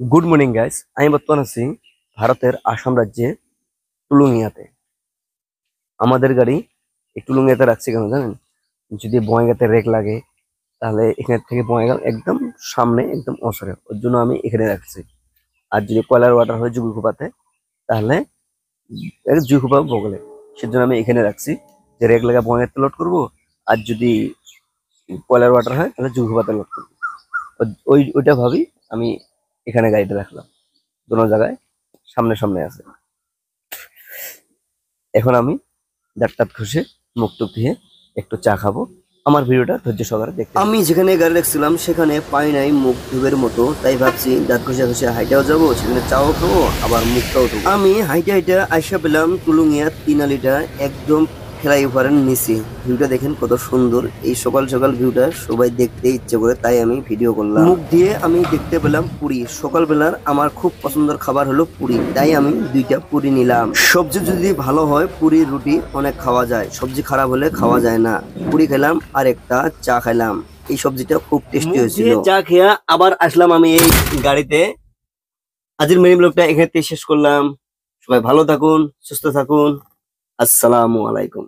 Good morning guys, আমি বর্তমান আছি ভারতের আসাম রাজ্যে টুলুঙ্গিয়াতে। আমাদের গাড়ি এই টুলুঙ্গিয়াতে রাখছি কেন জানেন? যদি বঙ্গাইগাতে রেক লাগে তাহলে এখান থেকে বঙ্গাইগাঁও একদম সামনে, একদম অসরে, ওর জন্য আমি এখানে রাখছি। আর যদি কয়লার ওয়াটার হয় জুগুখোপাতে, তাহলে জুগুখোপা বগলে, সেজন্য আমি এখানে রাখছি যে রেক লাগা বঙ্গাইগাতে লোড করবো। আর যদি কয়লার ওয়াটার হয় তাহলে জুগুখোপাতে লোড করবো। ওইটা ভাবি আমি এখানে গাড়িটা রাখলাম, দুটো জায়গায় সামনে সামনে আছে। এখন আমি দাঁত ঘষে মুখ টুক ধুয়ে একটু চা খাবো। আমার ভিডিওটা ধৈর্য সহকারে দেখতে। আমি যেখানে গাড়ি রাখছিলাম সেখানে পাই নাই মুখ ধুবের মতো, তাই ভাবছি দাঁত ঘষে ঘষে হাইটাও যাবো, সেখানে চাও খাবো, আবার মুখটাও ধোবো। আমি হাইটা হাইটা আইসা পেলাম টুলুঙ্গিয়া 3 আলিটা, একদম ফ্লাইওভারের নিচে। ভিউটা দেখেন কত সুন্দর। এই সকাল সকাল ভিউটা সবাই দেখতে ইচ্ছে করে, তাই আমি ভিডিও করলাম। মুখ দিয়ে আমি দেখতে পেলাম পুরি। সকালবেলার আমার খুব পছন্দের খাবার হলো পুরি, তাই আমি 2টা পুরি নিলাম। সবজি যদি ভালো হয় পুরি রুটি অনেক খাওয়া যায়, সবজি খারাপ হলে খাওয়া যায় না। পুরি খেলাম আর একটা চা খেলাম। এই সবজিটা খুব টেস্টি হয়েছিল। চা খেয়া আবার আসলাম আমি এই গাড়িতে। আজকের মিনি ব্লগটা এখানে শেষ করলাম। সবাই ভালো থাকুন, সুস্থ থাকুন। আসসালামু আলাইকুম।